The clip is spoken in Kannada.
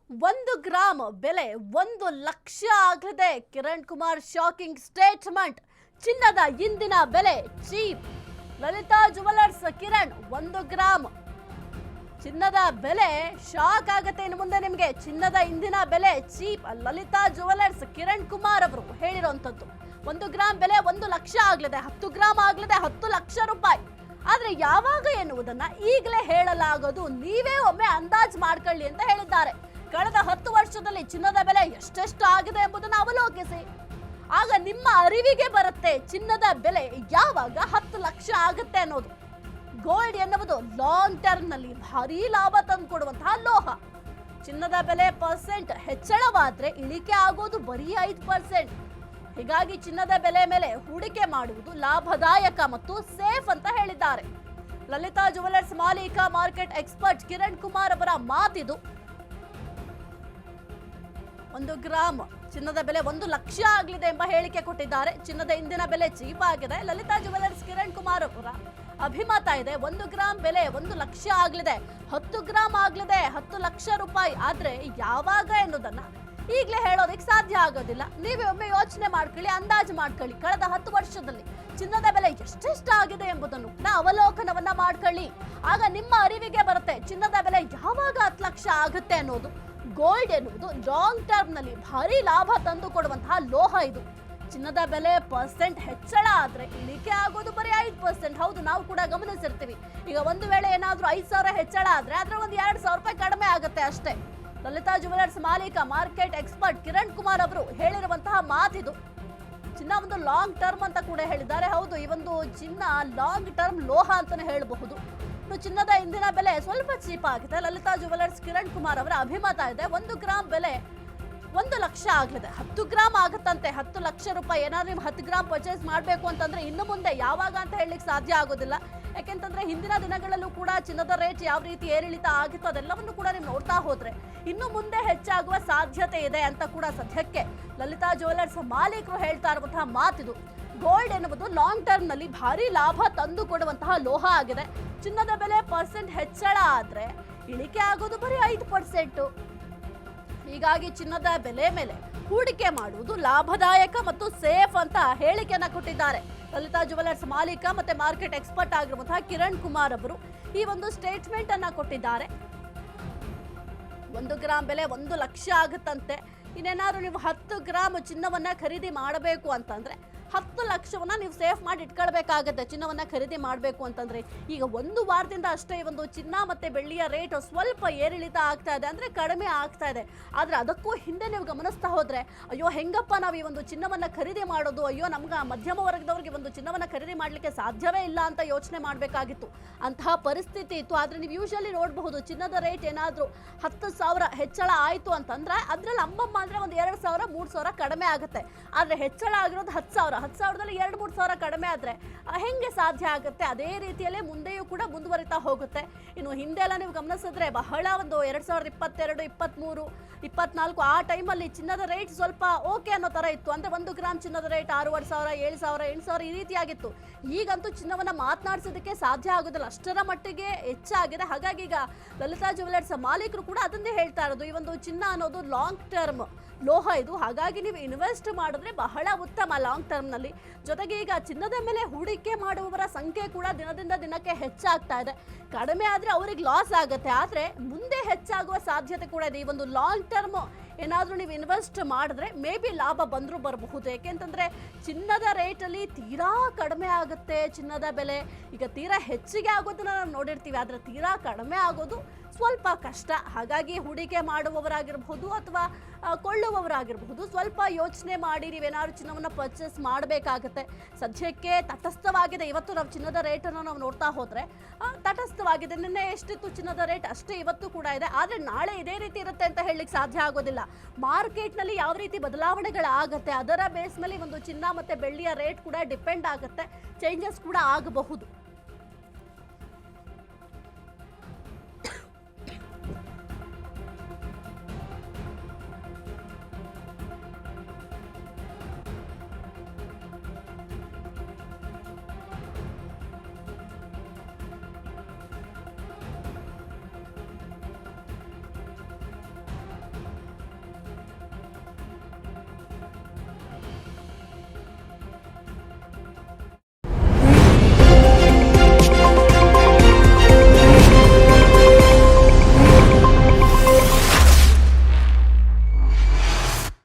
1 ಗ್ರಾಂ ಬೆಲೆ 1,00,000 ಆಗಲಿದೆ. Kiran Kumar shocking statement. ಚಿನ್ನದ ಇಂದಿನ ಬೆಲೆ cheap. Lalitha jewellers Kiran 1 gram ಚಿನ್ನದ ಬೆಲೆ ಶಾಕ್ ಆಗುತ್ತೆ. ಇನ್ನು ಮುಂದೆ ನಿಮಗೆ ಚಿನ್ನದ ಇಂದಿನ ಬೆಲೆ ಚೀಪ್. ಲಲಿತಾ ಜುವೆಲರ್ಸ್ ಕಿರಣ್ ಕುಮಾರ್ ಅವರು ಹೇಳಿರುವಂತದ್ದು 1 ಗ್ರಾಂ ಬೆಲೆ 1,00,000 ಆಗಲಿದೆ. 10 ಗ್ರಾಂ ಆಗಲಿದೆ 10 ಲಕ್ಷ ರೂಪಾಯಿ. ಆದ್ರೆ ಯಾವಾಗ ಎನ್ನುವುದನ್ನ ಈಗಲೇ ಹೇಳಲಾಗದು. ನೀವೇ ಒಮ್ಮೆ ಅಂದಾಜು ಮಾಡ್ಕೊಳ್ಳಿ ಅಂತ ಹೇಳಿದ್ದಾರೆ. ಕಳೆದ 10 ವರ್ಷದಲ್ಲಿ ಚಿನ್ನದ ಬೆಲೆ ಎಷ್ಟೆಷ್ಟು ಆಗಿದೆ ಎಂಬುದನ್ನು ಅವಲೋಕಿಸಿ. ಆಗ ನಿಮ್ಮ ಅರಿವಿಗೆ ಬರುತ್ತೆ ಚಿನ್ನದ ಬೆಲೆ ಯಾವಾಗ 10 ಲಕ್ಷ ಆಗುತ್ತೆ ಅನ್ನೋದು. ಗೋಲ್ಡ್ ಎನ್ನುವುದು ಲಾಂಗ್ ಟರ್ಮ್ ನಲ್ಲಿ ಭಾರಿ ಲಾಭ ತಂದುಕೊಡುವಂತಹ ಲೋಹ. ಚಿನ್ನದ ಬೆಲೆ ಪರ್ಸೆಂಟ್ ಹೆಚ್ಚಳವಾದ್ರೆ ಇಳಿಕೆ ಆಗೋದು ಬರೀ 5%. ಹೀಗಾಗಿ ಚಿನ್ನದ ಬೆಲೆ ಮೇಲೆ ಹೂಡಿಕೆ ಮಾಡುವುದು ಲಾಭದಾಯಕ ಮತ್ತು ಸೇಫ್ ಅಂತ ಹೇಳಿದ್ದಾರೆ. ಲಲಿತಾ ಜುವೆಲರ್ಸ್ ಮಾಲೀಕ ಮಾರ್ಕೆಟ್ ಎಕ್ಸ್ಪರ್ಟ್ ಕಿರಣ್ ಕುಮಾರ್ ಅವರ ಮಾತಿದು. 1 ಗ್ರಾಂ ಚಿನ್ನದ ಬೆಲೆ 1,00,000 ಆಗಲಿದೆ ಎಂಬ ಹೇಳಿಕೆ ಕೊಟ್ಟಿದ್ದಾರೆ. ಚಿನ್ನದ ಇಂದಿನ ಬೆಲೆ ಚೀಪ್ ಆಗಿದೆ. ಲಲಿತಾ ಜುವೆಲರ್ಸ್ ಕಿರಣ್ ಕುಮಾರ್ ಅವರ ಅಭಿಮತ ಇದೆ. 1 ಗ್ರಾಂ ಬೆಲೆ 1,00,000 ಆಗಲಿದೆ. 10 ಗ್ರಾಂ ಆಗಲಿದೆ 10 ಲಕ್ಷ ರೂಪಾಯಿ. ಆದ್ರೆ ಯಾವಾಗ ಎನ್ನುವುದನ್ನ ಈಗಲೇ ಹೇಳೋದಕ್ಕೆ ಸಾಧ್ಯ ಆಗೋದಿಲ್ಲ. ನೀವೇ ಒಮ್ಮೆ ಯೋಚನೆ ಮಾಡ್ಕೊಳ್ಳಿ, ಅಂದಾಜು ಮಾಡ್ಕೊಳ್ಳಿ. ಕಳೆದ 10 ವರ್ಷದಲ್ಲಿ ಚಿನ್ನದ ಬೆಲೆ ಎಷ್ಟೆಷ್ಟು ಆಗಿದೆ ಎಂಬುದನ್ನು ಅವಲೋಕನವನ್ನ ಮಾಡ್ಕೊಳ್ಳಿ. ಆಗ ನಿಮ್ಮ ಅರಿವಿಗೆ ಬರುತ್ತೆ ಚಿನ್ನದ ಬೆಲೆ ಯಾವಾಗ 10 ಲಕ್ಷ ಆಗುತ್ತೆ ಅನ್ನೋದು. ಗೋಲ್ಡ್ ಎನ್ನುವುದು ಲಾಂಗ್ ಟರ್ಮ್ ನಲ್ಲಿ ಭಾರಿ ಲಾಭ ತಂದು ಕೊಡುವಂತಹ ಲೋಹ ಇದು. ಚಿನ್ನದ ಬೆಲೆ ಪರ್ಸೆಂಟ್ ಹೆಚ್ಚಳ ಆದ್ರೆ ಇಳಿಕೆ ಆಗೋದು ಬರೀ 5%. ಹೌದು, ನಾವು ಕೂಡ ಗಮನಿಸಿರ್ತೀವಿ. ಈಗ ಒಂದು ವೇಳೆ ಏನಾದ್ರೂ 5,000 ಹೆಚ್ಚಳ ಆದ್ರೆ ಅದ್ರ ಒಂದು 2,000 ರೂಪಾಯಿ ಕಡಿಮೆ ಆಗುತ್ತೆ ಅಷ್ಟೇ. ಲಲಿತಾ ಜುವೆಲರ್ಸ್ ಮಾಲೀಕ ಮಾರ್ಕೆಟ್ ಎಕ್ಸ್ಪರ್ಟ್ ಕಿರಣ್ ಕುಮಾರ್ ಅವರು ಹೇಳಿರುವಂತಹ ಮಾತಿದು. ಚಿನ್ನ ಒಂದು ಲಾಂಗ್ ಟರ್ಮ್ ಅಂತ ಕೂಡ ಹೇಳಿದ್ದಾರೆ. ಹೌದು, ಈ ಒಂದು ಚಿನ್ನ ಲಾಂಗ್ ಟರ್ಮ್ ಲೋಹ ಅಂತಾನೆ ಹೇಳಬಹುದು. ಚಿನ್ನದ ಇಂದಿನ ಬೆಲೆ ಸ್ವಲ್ಪ ಚೀಪ್ ಆಗಿದೆ. ಲಲಿತಾ ಜುವೆಲರ್ಸ್ ಕಿರಣ್ ಕುಮಾರ್ ಅವರ ಅಭಿಮತ ಇದೆ 1 ಗ್ರಾಂ ಬೆಲೆ 1,00,000 ಆಗಲಿದೆ. 10 ಗ್ರಾಂ ಆಗುತ್ತಂತೆ 10 ಲಕ್ಷ ರೂಪಾಯಿ. ಏನಾದ್ರೂ ನೀವು 10 ಗ್ರಾಂ ಪರ್ಚೇಸ್ ಮಾಡಬೇಕು ಅಂತಂದ್ರೆ ಇನ್ನು ಮುಂದೆ ಯಾವಾಗ ಅಂತ ಹೇಳಲಿಕ್ಕೆ ಸಾಧ್ಯ ಆಗೋದಿಲ್ಲ. ಯಾಕೆಂತಂದ್ರೆ ಹಿಂದಿನ ದಿನಗಳಲ್ಲೂ ಕೂಡ ಚಿನ್ನದ ರೇಟ್ ಯಾವ ರೀತಿ ಏರಿಳಿತ ಆಗಿತ್ತು ಅದೆಲ್ಲವನ್ನು ಕೂಡ ನೀವು ನೋಡ್ತಾ ಹೋದ್ರೆ ಇನ್ನು ಮುಂದೆ ಹೆಚ್ಚಾಗುವ ಸಾಧ್ಯತೆ ಇದೆ ಅಂತ ಕೂಡ ಸದ್ಯಕ್ಕೆ ಲಲಿತಾ ಜುವೆಲರ್ಸ್ ಮಾಲೀಕರು ಹೇಳ್ತಾ ಇರುವಂತಹ ಮಾತಿದು. ಗೋಲ್ಡ್ ಎನ್ನುವುದು ಲಾಂಗ್ ಟರ್ಮ್ ನಲ್ಲಿ ಭಾರಿ ಲಾಭ ತಂದು ಕೊಡುವಂತಹ ಲೋಹ ಆಗಿದೆ. ಚಿನ್ನದ ಬೆಲೆ ಪರ್ಸೆಂಟ್ ಹೆಚ್ಚಳ ಆದ್ರೆ ಇಳಿಕೆ ಆಗೋದು ಬರೀ 5%. ಹೀಗಾಗಿ ಚಿನ್ನದ ಬೆಲೆ ಮೇಲೆ ಹೂಡಿಕೆ ಮಾಡುವುದು ಲಾಭದಾಯಕ ಮತ್ತು ಸೇಫ್ ಅಂತ ಹೇಳಿಕೆಯನ್ನ ಕೊಟ್ಟಿದ್ದಾರೆ. ಲಲಿತಾ ಜುವೆಲರ್ಸ್ ಮಾಲೀಕ ಮತ್ತೆ ಮಾರ್ಕೆಟ್ ಎಕ್ಸ್ಪರ್ಟ್ ಆಗಿರುವಂತಹ ಕಿರಣ್ ಕುಮಾರ್ ಅವರು ಈ ಒಂದು ಸ್ಟೇಟ್ಮೆಂಟ್ ಅನ್ನ ಕೊಟ್ಟಿದ್ದಾರೆ. 1 ಗ್ರಾಂ ಬೆಲೆ 1,00,000 ಆಗುತ್ತಂತೆ. ಇನ್ನೇನಾದ್ರು ನೀವು 10 ಗ್ರಾಂ ಚಿನ್ನವನ್ನ ಖರೀದಿ ಮಾಡಬೇಕು ಅಂತಂದ್ರೆ 10 ಲಕ್ಷವನ್ನ ನೀವು ಸೇಫ್ ಮಾಡಿ ಇಟ್ಕೊಳ್ಬೇಕಾಗತ್ತೆ. ಚಿನ್ನವನ್ನ ಖರೀದಿ ಮಾಡಬೇಕು ಅಂತಂದ್ರೆ ಈಗ 1 ವಾರದಿಂದ ಅಷ್ಟೇ ಈ ಒಂದು ಚಿನ್ನ ಮತ್ತೆ ಬೆಳ್ಳಿಯ ರೇಟ್ ಸ್ವಲ್ಪ ಏರಿಳಿತ ಆಗ್ತಾ ಇದೆ, ಅಂದ್ರೆ ಕಡಿಮೆ ಆಗ್ತಾ ಇದೆ. ಆದ್ರೆ ಅದಕ್ಕೂ ಹಿಂದೆ ನೀವು ಗಮನಿಸ್ತಾ ಹೋದ್ರೆ ಅಯ್ಯೋ ಹೆಂಗಪ್ಪ ನಾವು ಈ ಒಂದು ಚಿನ್ನವನ್ನ ಖರೀದಿ ಮಾಡೋದು, ಅಯ್ಯೋ ನಮ್ಗೆ ಮಧ್ಯಮ ವರ್ಗದವರಿಗೆ ಒಂದು ಚಿನ್ನವನ್ನ ಖರೀದಿ ಮಾಡ್ಲಿಕ್ಕೆ ಸಾಧ್ಯವೇ ಇಲ್ಲ ಅಂತ ಯೋಚನೆ ಮಾಡಬೇಕಾಗಿತ್ತು. ಅಂತಹ ಪರಿಸ್ಥಿತಿ ಇತ್ತು. ಆದ್ರೆ ನೀವು ಯೂಶಲಿ ನೋಡಬಹುದು ಚಿನ್ನದ ರೇಟ್ ಏನಾದ್ರೂ 10,000 ಹೆಚ್ಚಳ ಆಯ್ತು ಅಂತಂದ್ರೆ ಅದ್ರಲ್ಲಿ ಅಂಬಮ್ಮ ಅಂದ್ರೆ ಒಂದು 2,000 3,000 ಕಡಿಮೆ ಆಗುತ್ತೆ. ಆದ್ರೆ ಹೆಚ್ಚಳ ಆಗಿರೋದು 10,000 10,000ದಲ್ಲಿ 2-3,000 ಕಡಿಮೆ ಆದ್ರೆ ಹೆಂಗೆ ಸಾಧ್ಯ ಆಗುತ್ತೆ? ಅದೇ ರೀತಿಯಲ್ಲೇ ಮುಂದೆಯೂ ಕೂಡ ಮುಂದುವರಿತಾ ಹೋಗುತ್ತೆ. ಇನ್ನು ಹಿಂದೆ ಎಲ್ಲ ನೀವು ಗಮನಿಸಿದ್ರೆ ಬಹಳ ಒಂದು 2022, 23, 24 ಆ ಟೈಮಲ್ಲಿ ಚಿನ್ನದ ರೇಟ್ ಸ್ವಲ್ಪ ಓಕೆ ಅನ್ನೋ ತರ ಇತ್ತು. ಅಂದ್ರೆ 1 ಗ್ರಾಂ ಚಿನ್ನದ ರೇಟ್ 6,500, 7,000, 8,000 ಈ ರೀತಿಯಾಗಿತ್ತು. ಈಗಂತೂ ಚಿನ್ನವನ್ನ ಮಾತನಾಡಿಸೋದಕ್ಕೆ ಸಾಧ್ಯ ಆಗೋದಿಲ್ಲ, ಅಷ್ಟರ ಮಟ್ಟಿಗೆ ಹೆಚ್ಚಾಗಿದೆ. ಹಾಗಾಗಿ ಈಗ ಲಲಿತಾ ಜುವೆಲರ್ಸ್ ಮಾಲೀಕರು ಕೂಡ ಅದನ್ನೇ ಹೇಳ್ತಾ ಇರೋದು, ಈ ಒಂದು ಚಿನ್ನ ಅನ್ನೋದು ಲಾಂಗ್ ಟರ್ಮ್ ಲೋಹ ಇದು. ಹಾಗಾಗಿ ನೀವು ಇನ್ವೆಸ್ಟ್ ಮಾಡಿದ್ರೆ ಬಹಳ ಉತ್ತಮ ಲಾಂಗ್ ಟರ್ಮ್ ನಲ್ಲಿ. ಜೊತೆಗೆ ಈಗ ಚಿನ್ನದ ಮೇಲೆ ಹೂಡಿಕೆ ಮಾಡುವವರ ಸಂಖ್ಯೆ ಕೂಡ ದಿನದಿಂದ ದಿನಕ್ಕೆ ಹೆಚ್ಚಾಗ್ತಾ ಇದೆ. ಕಡಿಮೆ ಆದ್ರೆ ಅವ್ರಿಗೆ ಲಾಸ್ ಆಗುತ್ತೆ, ಆದ್ರೆ ಮುಂದೆ ಹೆಚ್ಚಾಗುವ ಸಾಧ್ಯತೆ ಕೂಡ ಇದೆ. ಈ ಒಂದು ಲಾಂಗ್ ಟರ್ಮ್ ಏನಾದ್ರೂ ನೀವು ಇನ್ವೆಸ್ಟ್ ಮಾಡಿದ್ರೆ ಮೇ ಬಿ ಲಾಭ ಬಂದರೂ ಬರಬಹುದು. ಯಾಕೆಂತಂದ್ರೆ ಚಿನ್ನದ ರೇಟಲ್ಲಿ ತೀರಾ ಕಡಿಮೆ ಆಗುತ್ತೆ ಚಿನ್ನದ ಬೆಲೆ. ಈಗ ತೀರಾ ಹೆಚ್ಚಿಗೆ ಆಗೋದನ್ನ ನಾವು ನೋಡಿರ್ತೀವಿ, ಆದ್ರೆ ತೀರಾ ಕಡಿಮೆ ಆಗೋದು ಸ್ವಲ್ಪ ಕಷ್ಟ. ಹಾಗಾಗಿ ಹೂಡಿಕೆ ಮಾಡುವವರಾಗಿರಬಹುದು ಅಥವಾ ಕೊಳ್ಳುವವರಾಗಿರಬಹುದು ಸ್ವಲ್ಪ ಯೋಚನೆ ಮಾಡಿ ನೀವೇನಾದ್ರು ಚಿನ್ನವನ್ನು ಪರ್ಚೇಸ್ ಮಾಡಬೇಕಾಗತ್ತೆ. ಸದ್ಯಕ್ಕೆ ತಟಸ್ಥವಾಗಿದೆ. ಇವತ್ತು ನಾವು ಚಿನ್ನದ ರೇಟನ್ನು ನಾವು ನೋಡ್ತಾ ಹೋದ್ರೆ ತಟಸ್ಥವಾಗಿದೆ. ನಿನ್ನೆ ಎಷ್ಟಿತ್ತು ಚಿನ್ನದ ರೇಟ್ ಅಷ್ಟೇ ಇವತ್ತು ಕೂಡ ಇದೆ. ಆದರೆ ನಾಳೆ ಇದೇ ರೀತಿ ಇರುತ್ತೆ ಅಂತ ಹೇಳಲಿಕ್ಕೆ ಸಾಧ್ಯ ಆಗೋದಿಲ್ಲ. ಮಾರ್ಕೆಟ್ನಲ್ಲಿ ಯಾವ ರೀತಿ ಬದಲಾವಣೆಗಳಾಗುತ್ತೆ ಅದರ ಬೇಸ್ ಮೇಲೆ ಒಂದು ಚಿನ್ನ ಮತ್ತು ಬೆಳ್ಳಿಯ ರೇಟ್ ಕೂಡ ಡಿಪೆಂಡ್ ಆಗುತ್ತೆ, ಚೇಂಜಸ್ ಕೂಡ ಆಗಬಹುದು.